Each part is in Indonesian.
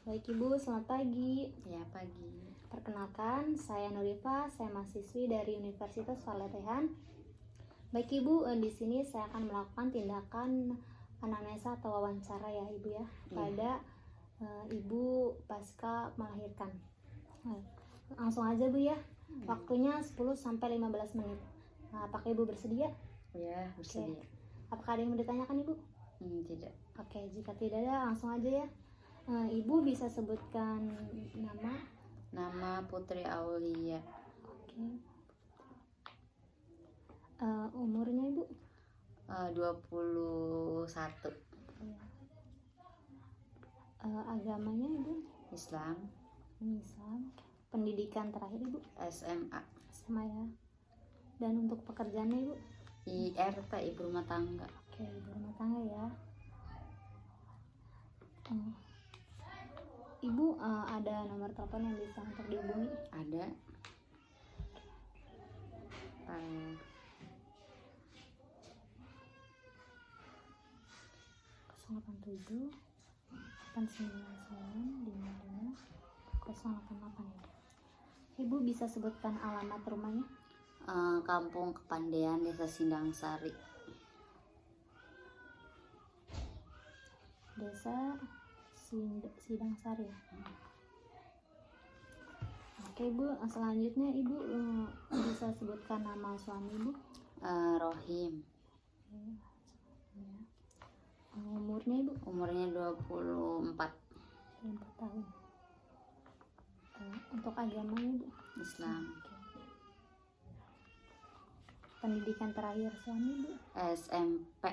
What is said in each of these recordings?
Baik Ibu, selamat pagi. Ya, pagi. Perkenalkan, saya Nurifa, saya mahasiswi dari Universitas Valetehan. Baik Ibu, di sini saya akan melakukan tindakan anamnesa atau wawancara ya Ibu ya, pada Ibu pasca melahirkan. Langsung aja Bu ya, waktunya 10 sampai 15 menit. Apakah Ibu bersedia? Ya, bersedia. Apakah ada yang mau ditanyakan Ibu? Tidak. Oke, jika tidak ada langsung aja ya. Ibu bisa sebutkan nama? Nama Putri Aulia. Oke. Umurnya Ibu? 21. Agamanya Ibu? Islam. Islam. Pendidikan terakhir Ibu? SMA. SMA ya. Dan untuk pekerjaannya Ibu? IRT, ibu rumah tangga. Oke, ibu rumah tangga ya. Ibu ada nomor telepon yang bisa untuk dihubungi? Ada. 087 899 088 ya. Ibu bisa sebutkan alamat rumahnya? Kampung Kepandean, Desa Sindang Sari. Desa Sidang Sari ya. Oke Ibu, selanjutnya Ibu bisa sebutkan nama suami Ibu? Rohim. Umurnya Ibu? Umurnya 24. 24 tahun. Untuk agamanya Ibu? Islam. Pendidikan terakhir suami Ibu? SMP.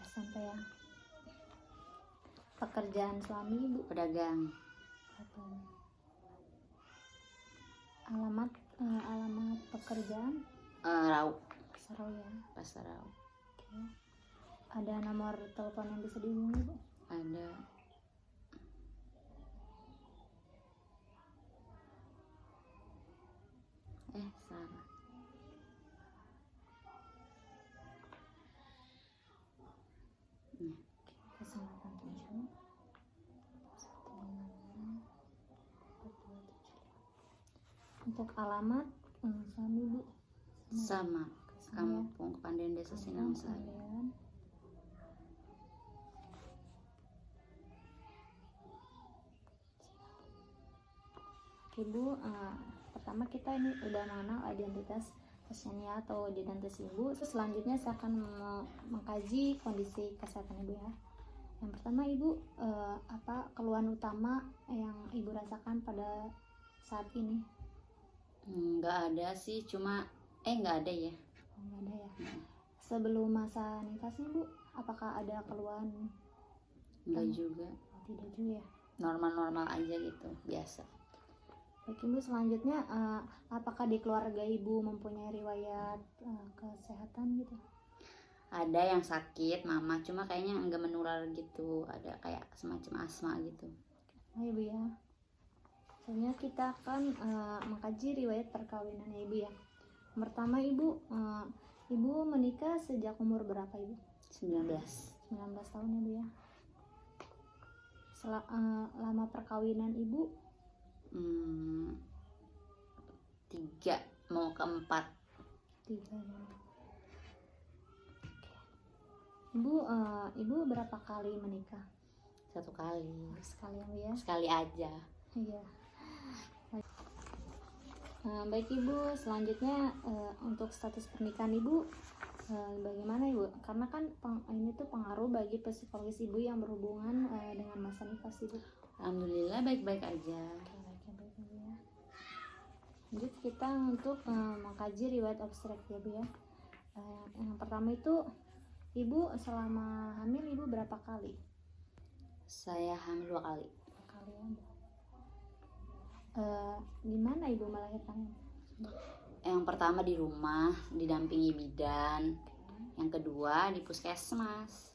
SMP ya. Pekerjaan suami Ibu? Pedagang. Alamat pekerjaan? Raup. Pasar ya. Pasar Raup. Oke. Ada nomor telepon yang bisa dihubungi Bu? Ada. Salah. Untuk alamat suami Bu? Sama. Kampung Kepandean, Desa Sindang Sari. Oke Bu, pertama kita ini udah mengenal identitas pasiennya atau identitas Ibu. Terus selanjutnya saya akan mengkaji kondisi kesehatan Ibu ya. Yang pertama Ibu, apa keluhan utama yang Ibu rasakan pada saat ini? Nggak ada sih, cuma nggak ada ya. Nggak ada ya. Sebelum masa nifasnya Bu, apakah ada keluhan? Nggak juga. Tidak juga ya. Normal-normal aja gitu, biasa. Baik Ibu, selanjutnya apakah di keluarga Ibu mempunyai riwayat kesehatan gitu? Ada yang sakit, mama, cuma kayaknya nggak menular gitu. Ada kayak semacam asma gitu. Oh Ibu ya. Selanjutnya kita akan mengkaji riwayat perkawinannya Ibu ya. Pertama Ibu, Ibu menikah sejak umur berapa Ibu? 19 tahun ya Bu ya. Lama perkawinan Ibu? 3 mau ke 4. 3 ya. Ibu berapa kali menikah? 1 kali. Sekali ya Bu ya. Sekali aja. Iya. Baik Ibu, selanjutnya untuk status pernikahan Ibu bagaimana Ibu? Karena kan ini tuh pengaruh bagi psikologis Ibu yang berhubungan dengan masa nifas Ibu. Alhamdulillah baik-baik aja. Baik Ibu ya. Lanjut kita untuk mengkaji riwayat abstrak ya Bu ya. Yang pertama itu Ibu selama hamil Ibu berapa kali? Saya hamil 2 kali. 2 kali ya Bu. Di mana Ibu melahirkannya? Yang pertama di rumah didampingi bidan. Yang kedua di puskesmas.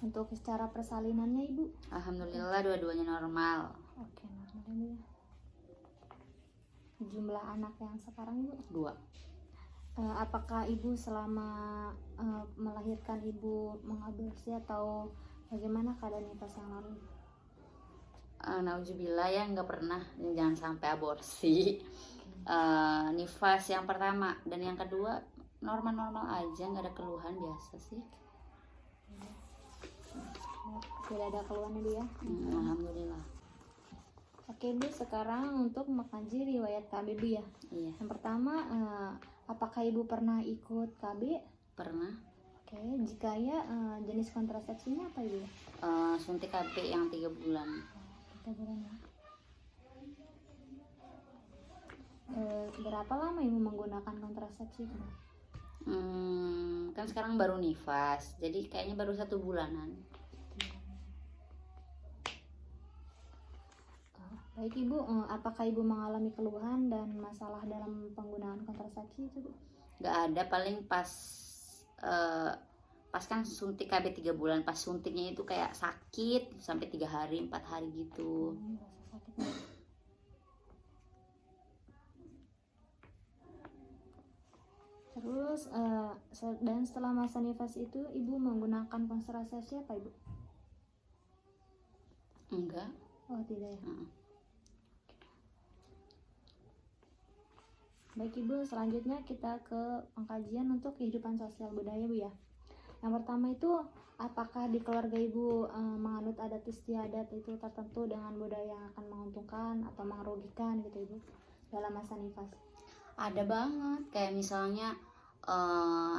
Untuk secara persalinannya Ibu? Alhamdulillah dua-duanya normal. Oke, normal Ibu ya. Jumlah anak yang sekarang Ibu? 2. Apakah Ibu selama melahirkan Ibu mengaborsi atau Bagaimana keadaan nifas yang lalu? Nauzubillah ya, nggak pernah, jangan sampai aborsi. Nifas yang pertama dan yang kedua normal-normal aja, nggak ada keluhan, biasa sih. Tidak ada keluhan Bu ya? Alhamdulillah. Oke Bu, sekarang untuk mengkaji riwayat KB Bu ya. Iya, Yang pertama, apakah Ibu pernah ikut KB? pernah. Oke, jika ya, jenis kontrasepsinya apa Ibu? Suntik KB yang 3 bulan. 3 bulan ya. Berapa lama Ibu menggunakan kontrasepsi? Kan sekarang baru nifas, jadi kayaknya baru 1 bulanan. Baik Ibu, apakah Ibu mengalami keluhan dan masalah dalam penggunaan kontrasepsi itu Bu? Nggak ada, paling pas kan suntik KB 3 bulan, pas suntiknya itu kayak sakit sampai 3 hari 4 hari gitu. Rasa sakit Bu. Terus dan setelah masa nifas itu Ibu menggunakan kontrasepsi apa Ibu? Enggak. Oh tidak ya. Heeh. Baik Ibu, selanjutnya kita ke pengkajian untuk kehidupan sosial budaya Bu ya. Yang pertama itu, apakah di keluarga Ibu menganut adat istiadat itu tertentu dengan budaya yang akan menguntungkan atau merugikan gitu Ibu dalam masa nifas? Ada banget, kayak misalnya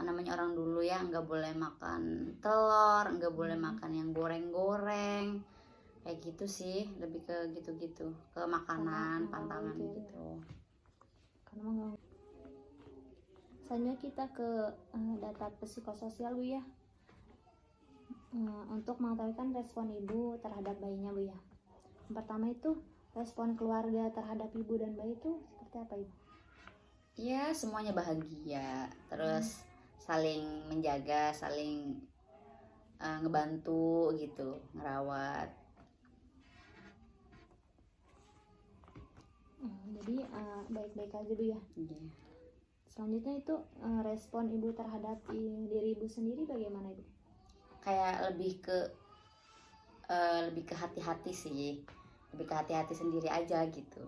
namanya orang dulu ya, nggak boleh makan telur, nggak boleh makan yang goreng-goreng, kayak gitu sih, lebih ke gitu-gitu, ke makanan, pantangan gitu ya. gitu. Karena mengganggu. Selanjutnya kita ke data psikososial Bu ya. Untuk mengetahui respon Ibu terhadap bayinya Bu ya. Yang pertama itu, respon keluarga terhadap Ibu dan bayi itu seperti apa Ibu? Ya, semuanya bahagia, terus saling menjaga, saling ngebantu gitu, ngerawat. Jadi baik-baik aja Bu ya. Iya. Selanjutnya itu respon Ibu terhadap diri Ibu sendiri bagaimana Ibu? Kayak lebih ke hati-hati sih, lebih ke hati-hati sendiri aja gitu.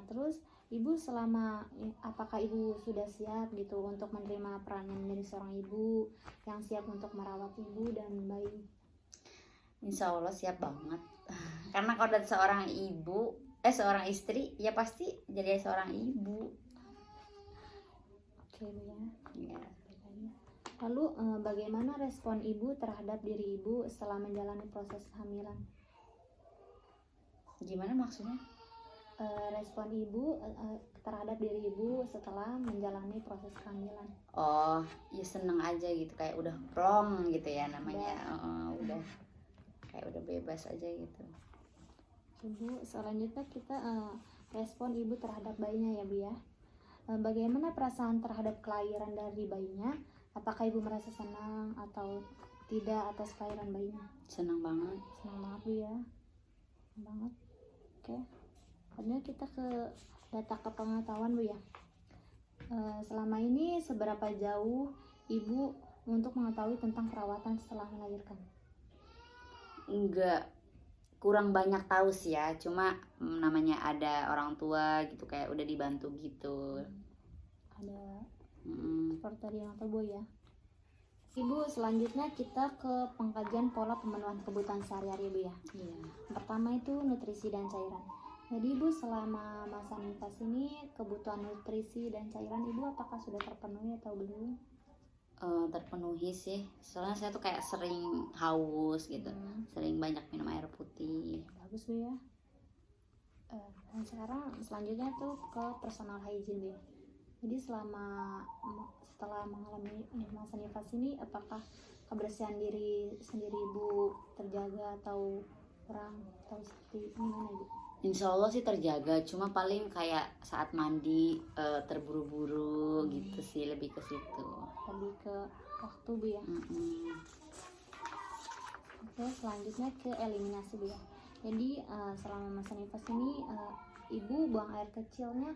Terus Ibu apakah Ibu sudah siap gitu untuk menerima peran menjadi seorang ibu yang siap untuk merawat Ibu dan bayi? Insya Allah siap banget. Karena kalau dari seorang istri, ya pasti jadi seorang ibu. Oke Bu ya. Ya. Lalu bagaimana respon Ibu terhadap diri Ibu setelah menjalani proses kehamilan? Gimana maksudnya? Respon Ibu terhadap diri Ibu setelah menjalani proses kehamilan. Oh, ya seneng aja gitu, kayak udah plong gitu ya namanya. Udah kayak udah bebas aja gitu. Ibu, selanjutnya kita respon Ibu terhadap bayinya ya Bu ya. Bagaimana perasaan terhadap kelahiran dari bayinya? Apakah Ibu merasa senang atau tidak atas kelahiran bayinya? Senang banget. Senang banget Bu ya. Senang banget. Oke. Selanjutnya kita ke data kepengetahuan Bu ya. Selama ini seberapa jauh Ibu untuk mengetahui tentang perawatan setelah melahirkan? Enggak, kurang banyak tahu sih ya, cuma namanya ada orang tua gitu, kayak udah dibantu gitu. Ada seperti tadi yang Bu ya. Ibu, selanjutnya kita ke pengkajian pola pemenuhan kebutuhan sehari-hari Bu ya. Iya. Yang pertama itu nutrisi dan cairan. Jadi Ibu selama masa nifas ini kebutuhan nutrisi dan cairan Ibu apakah sudah terpenuhi atau belum? Terpenuhi sih, soalnya saya tuh kayak sering haus gitu, sering banyak minum air putih. Bagus Bu ya. Dan selanjutnya tuh ke personal hygiene Bu ya. Jadi setelah mengalami masa nifas ini, apakah kebersihan diri sendiri Ibu terjaga atau kurang atau seperti gimana Ibu? Insya Allah sih terjaga, cuma paling kayak saat mandi terburu-buru gitu sih, lebih ke situ. Lebih ke waktu Bu ya. Oke, selanjutnya ke eliminasi Bu ya. Jadi selama masa nifas ini Ibu buang air kecilnya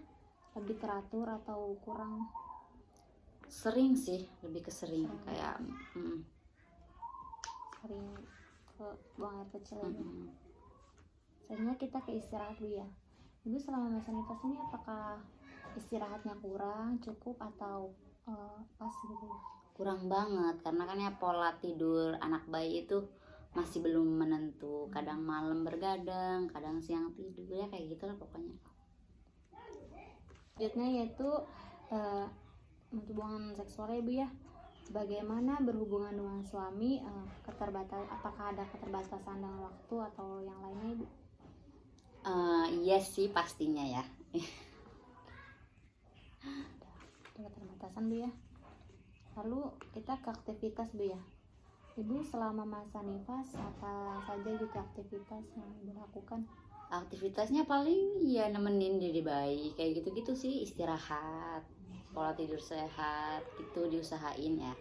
lebih teratur atau kurang? Sering sih, lebih ke sering. Kayak sering ke buang air kecil ya. Mm-mm. Selanjutnya kita ke istirahat dulu ya. Ibu selama masa nifas ini apakah istirahatnya kurang, cukup, atau pas gitu? Kurang banget karena kan ya pola tidur anak bayi itu masih belum menentu, kadang malam bergadang, kadang siang tidur, ya kayak gitulah pokoknya. Selanjutnya yaitu untuk hubungan seksual ya, Bu ya. Bagaimana berhubungan dengan suami, apakah ada keterbatasan dengan waktu atau yang lainnya, Ibu? Iya sih pastinya ya. Ada keterbatasan, Bu ya. Lalu kita ke aktivitas, Bu ya. Ibu selama masa nifas apa saja gitu aktivitas yang Ibu lakukan? Aktivitasnya paling ya nemenin diri bayi kayak gitu-gitu sih, istirahat, pola tidur sehat gitu diusahain ya.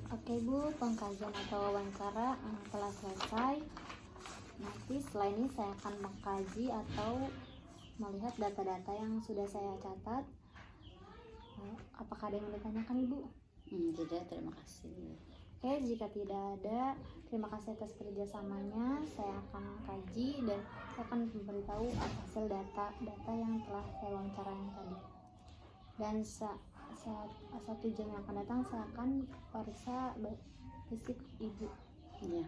Oke Bu, pengkajian atau wawancara telah selesai. Nanti setelah ini saya akan mengkaji atau melihat data-data yang sudah saya catat. Apakah ada yang mau ditanyakan Ibu? Tidak, terima kasih. Oke, jika tidak ada, terima kasih atas kerjasamanya. Saya akan kaji dan saya akan memberitahu hasil data yang telah saya wawancarain tadi. Dan saat 1 jam yang akan datang saya akan periksa fisik Ibu. Iya.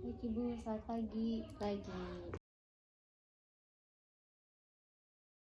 Baik Ibu, selamat pagi. Lagi.